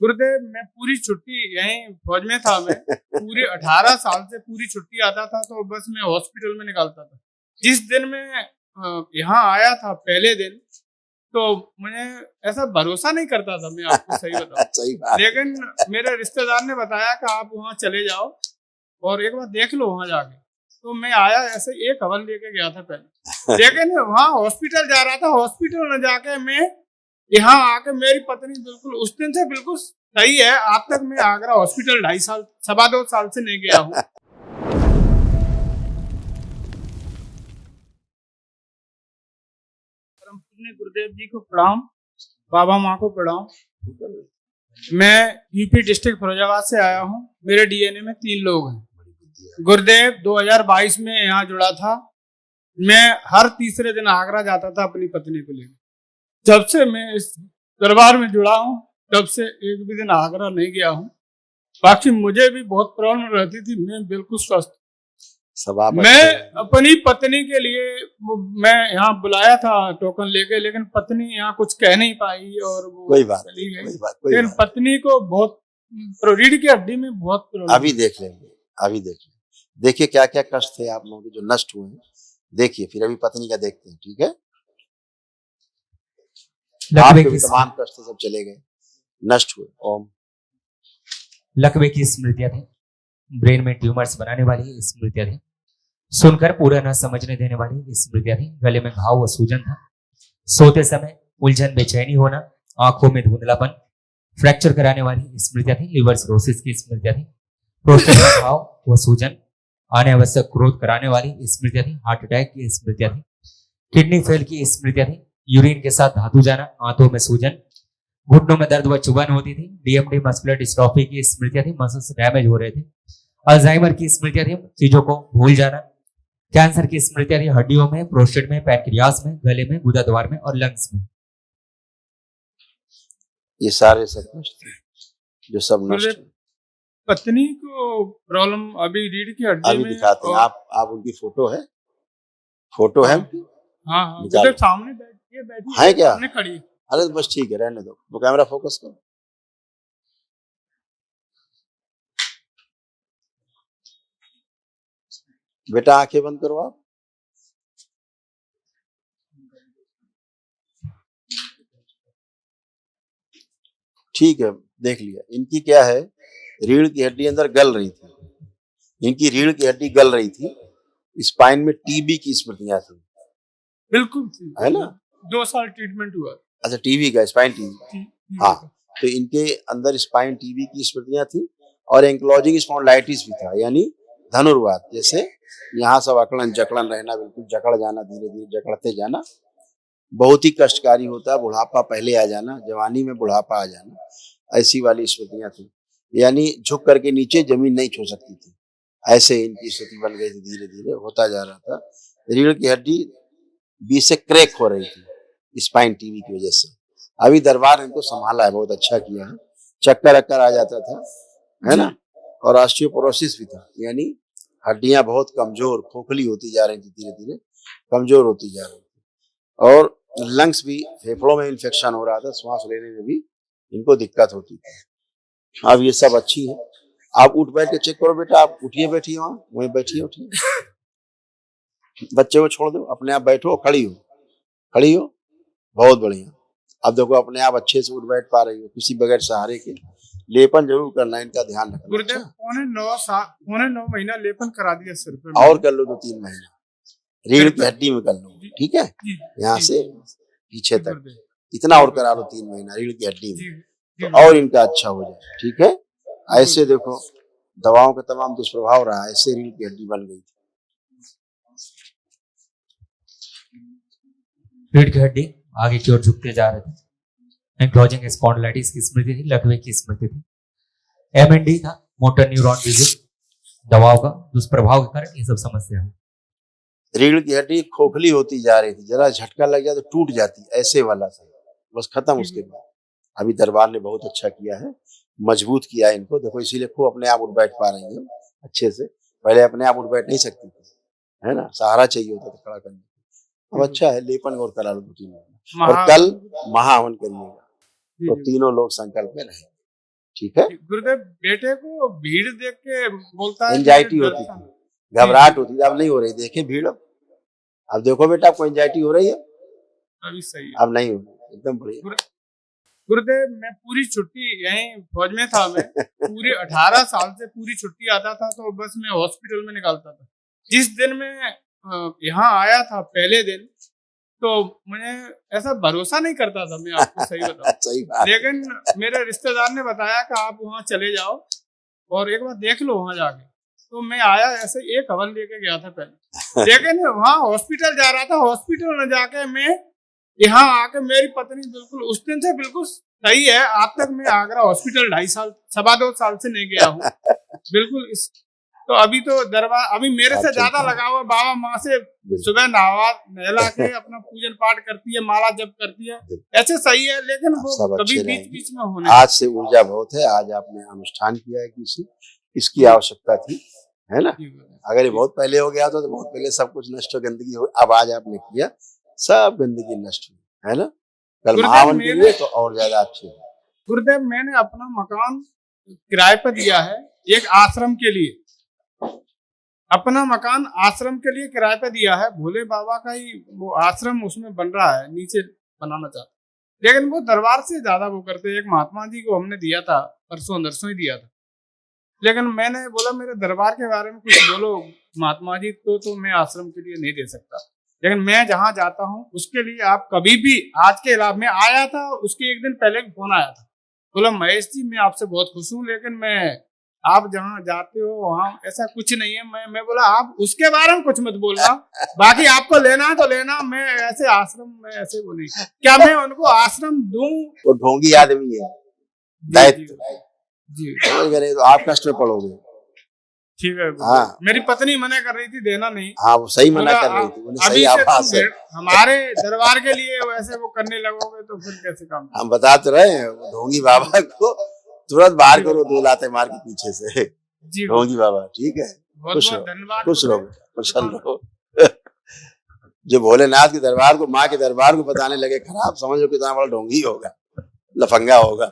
गुरुदेव, मैं पूरी छुट्टी यहीं फौज में था। मैं पूरे 18 साल से पूरी छुट्टी आता था तो बस मैं हॉस्पिटल में निकालता था। जिस दिन मैं यहाँ आया था पहले दिन, तो मुझे ऐसा भरोसा नहीं करता था, मैं आपको सही बताऊं। सही बात। लेकिन मेरे रिश्तेदार ने बताया कि आप वहाँ चले जाओ और एक बार देख लो वहाँ जाके। तो मैं आया, ऐसे एक हवन लेके गया था पहले, लेकिन वहाँ हॉस्पिटल जा रहा था। हॉस्पिटल में जाके मैं यहाँ आके मेरी पत्नी बिल्कुल उस दिन से बिल्कुल सही है। आज तक मैं आगरा हॉस्पिटल 2.5 साल 2.25 साल से नहीं गया हूँ। गुरुदेव जी को प्रणाम, बाबा माँ को प्रणाम। मैं यूपी डिस्ट्रिक्ट फिरोजाबाद से आया हूँ। मेरे डीएनए में 3 लोग हैं। गुरुदेव 2022 में यहाँ जुड़ा था। मैं हर तीसरे दिन आगरा जाता था अपनी पत्नी को लेकर। जब से मैं इस दरबार में जुड़ा हूँ तब से एक भी दिन आगरा नहीं गया हूँ। बाकी मुझे भी बहुत प्रॉब्लम रहती थी, मैं बिल्कुल स्वस्थ। मैं अपनी पत्नी के लिए मैं यहाँ बुलाया था टोकन लेके, लेकिन पत्नी यहाँ कुछ कह नहीं पाई और वो कोई बात चली गई। लेकिन पत्नी को बहुत रीढ़ की हड्डी में बहुत प्रॉब्लम। अभी देख लेंगे, देखिए क्या क्या कष्ट थे आप लोगों के जो नष्ट हुए हैं। देखिए फिर अभी पत्नी का देखते हैं, ठीक है। आपके भी तमाम कष्ट सब चले गए, नष्ट हुए। ओम। लकवे की स्मृतियां थी, ब्रेन में ट्यूमर्स बनाने वाली स्मृतियां थी, सुनकर पूरा न समझने देने वाली स्मृतियां थी, गले में घाव व सूजन था, सोते समय उलझन बेचैनी होना, आंखों में धुंधलापन, फ्रैक्चर कराने वाली स्मृतियां थी, लिवर सिरोसिस की स्मृतियां थी, प्रोस्टेट में घाव व सूजन, अनावश्यक क्रोध कराने वाली स्मृतियां थी, हार्ट अटैक की स्मृतियां थी, किडनी फेल की स्मृतियां थी, यूरिन के साथ धातु जाना, आंतों में सूजन, घुटनों में दर्द व चुभन होती थी, डीएमडी मस्कुलर डिस्ट्रॉफी की स्मृतियां थी, मसल्स डैमेज हो रहे थे, अल्जाइमर की स्मृतियां थी, चीजों को भूल जाना, कैंसर की स्मृतियां थी, हड्डियों में, प्रोस्टेट में, पैनक्रियास में, गले में, गुदा द्वार में और लंग्स में। ये सारे सब नष्ट जो सब नष्ट। पत्नी को प्रॉब्लम अभी रीढ़ की हड्डी में दिखाते हैं। आप उनकी फोटो है? हाँ, सामने बैठी है क्या? सामने खड़ी। अरे बस ठीक है, रहने दो। वो कैमरा फोकस करो। बेटा आंखें बंद करो आप। ठीक है, देख लिया। इनकी क्या है, रीढ़ की हड्डी अंदर गल रही थी। इनकी रीढ़ की हड्डी गल रही थी। स्पाइन में टीबी की स्मृतियां थी। बिल्कुल है ना? 2 साल ट्रीटमेंट हुआ। अच्छा, टीबी का, स्पाइन टीबी। हाँ, तो इनके अंदर स्पाइन टीबी की स्मृतियां थी और एंक्लोजिंग स्पॉन्डिलाइटिस भी था, यानी धनुर्वात। जैसे यहाँ सब अकड़न जकड़न रहना, बिल्कुल जकड़ जाना, धीरे धीरे जकड़ते जाना, बहुत ही कष्टकारी होता है। बुढ़ापा पहले आ जाना, जवानी में बुढ़ापा आ जाना, ऐसी वाली स्मृतियां थी। यानी झुक करके नीचे जमीन नहीं छू सकती थी, ऐसे इनकी स्थिति बन गई थी। धीरे धीरे होता जा रहा था। रीढ़ की हड्डी बीच से क्रैक हो रही थी स्पाइन टीबी की वजह से। अभी दरबार इनको संभाला है, बहुत अच्छा किया है। चक्कर अक्कर आ जाता था, है ना, और ऑस्टियोपोरोसिस भी था, यानी हड्डियां बहुत कमजोर, खोखली होती जा रही थी, धीरे धीरे कमजोर होती जा रही थी। और लंग्स भी, फेफड़ों में इन्फेक्शन हो रहा था, श्वास लेने में भी इनको दिक्कत होती थी। अब ये सब अच्छी है। आप उठ बैठ के चेक करो बेटा। आप उठिए, बैठिए, वहीं बैठिए, उठिए, बच्चे को छोड़ दो, अपने आप बैठो, खड़ी हो। बहुत बढ़िया। अब देखो अपने आप अच्छे से उठ बैठ पा रही हो, किसी बगैर सहारे के। लेपन जरूर करना, इनका ध्यान रखना। गुरुदेव, पौने 9 महीना लेपन करा दिया सिर पे। और कर लो 2-3 महीना, रीढ़ की हड्डी में कर लो, ठीक है, यहाँ से पीछे तक इतना और करा लो 3 महीना रीढ़ की हड्डी में, तो और इनका अच्छा हो जाए, ठीक है। ऐसे देखो दवाओं का तमाम दुष्प्रभाव रहा, ऐसे रीढ़ की हड्डी बन गई थी। रीढ़ की हड्डी आगे की ओर झुकते जा रहे थे। एंक्लोजिंग स्पॉन्डिलाइटिस की स्मृति थी, लकवे की स्मृति थी, एमएनडी था, मोटर न्यूरॉन डिजीज। दवाओं का दुष्प्रभाव के कारण ये सब समस्या है। रीढ़ की हड्डी खोखली होती जा रही थी, जरा झटका लग जाए तो टूट जाती, ऐसे वाला था, बस खत्म। उसके बाद अभी दरबार ने बहुत अच्छा किया है, मजबूत किया है इनको। देखो इसीलिए खूब अपने आप उठ बैठ पा रही है अच्छे से। पहले अपने आप उठ बैठ नहीं सकती थी, है ना, सहारा चाहिए होता था खड़ा करने। अब अच्छा है, लेपन और करा लो 2-3 महीना। और कल महाहवन करिएगा, तो तीनों लोग संकल्प में रहेंगे। ठीक है। गुरुदेव बेटे को भीड़ देख के बोलता है एंजाइटी कि होती थी, घबराहट होती थी, अब नहीं हो रही। देखे भीड़, अब देखो बेटा आपको एंजाइटी हो रही है, अभी सही है। अब नहीं हो रही, एकदम बढ़िया। गुरुदेव मैं पूरी छुट्टी यहीं फौज में था, मैं पूरी 18 साल से पूरी छुट्टी आता था तो बस मैं हॉस्पिटल में निकालता था। जिस दिन मैं यहाँ आया था पहले दिन, तो मुझे ऐसा भरोसा नहीं करता था, मैं आपको सही बताऊं। सही बात। लेकिन मेरे रिश्तेदार ने बताया कि आप वहाँ चले जाओ और एक बार देख लो वहाँ जाके। तो मैं आया, ऐसे एक हवन लेके गया था पहले, लेकिन वहाँ हॉस्पिटल जा रहा था, हॉस्पिटल न जाके मैं यहाँ आके मेरी पत्नी बिल्कुल उस दिन से बिल्कुल सही है। आज तक मैं आगरा हॉस्पिटल 2.5 साल से नहीं गया हूँ बिल्कुल। इस तो अभी तो दरबार अभी मेरे से ज्यादा लगा हुआ बाबा माँ से। सुबह नहला के अपना पूजन पाठ करती है, माला जप करती है, ऐसे सही है। लेकिन वो कभी बीच बीच में होने, आज से ऊर्जा बहुत है। आज आपने अनुष्ठान किया है किसी, इसकी आवश्यकता थी, है ना। अगर ये बहुत पहले हो गया तो बहुत पहले सब कुछ नष्ट हो, गंदगी हो। अब आज आपने किया, सब गंदगी नष्ट हुई, है ना। कल महावन के लिए तो और ज्यादा अच्छे। गुरुदेव मैंने अपना मकान किराए पर दिया है एक आश्रम के लिए, अपना मकान आश्रम के लिए किराए पे दिया है। भोले बाबा का ही वो आश्रम उसमें बन रहा है, नीचे बनाना चाहते, लेकिन वो दरबार से ज्यादा वो करते। एक महात्मा जी को हमने दिया था, परसों नरसों ही दिया था, लेकिन मैंने बोला मेरे दरबार के बारे में कुछ बोलो महात्मा जी, तो मैं आश्रम के लिए नहीं दे सकता। लेकिन मैं जहाँ जाता हूँ उसके लिए आप कभी भी, आज के अलावा मैं आया था उसके एक दिन पहले फोन आया था, बोला महेश जी मैं आपसे बहुत खुश हूँ, लेकिन मैं आप जहाँ जाते हो वहाँ ऐसा कुछ नहीं है। मैं बोला आप उसके बारे में कुछ मत बोलना, बाकी आपको लेना है तो लेना, मैं ऐसे आश्रम में ऐसे वो नहीं। क्या मैं उनको आश्रम दूं? वो ढोंगी आदमी है, दायित्व जी तो आप कष्ट में पड़ोगे। ठीक है। हाँ, मेरी पत्नी मना कर रही थी, देना नहीं। हाँ वो सही मना कर रही थी, उन्हें सही आवाज है। हमारे दरबार के लिए वैसे वो करने लगोगे तो फिर कैसे काम। हम बता तो रहे हैं, ढोंगी बाबा को तुरंत बाहर करो, 2 लाते मार के पीछे से। जी ढोंगी बाबा, ठीक है। बहुत बहुत धन्यवाद। खुश रहो, प्रसन्न रहो। जो भोलेनाथ के दरबार को, माँ के दरबार को बताने लगे खराब, समझो कितना बड़ा ढोंगी होगा, लफंगा होगा।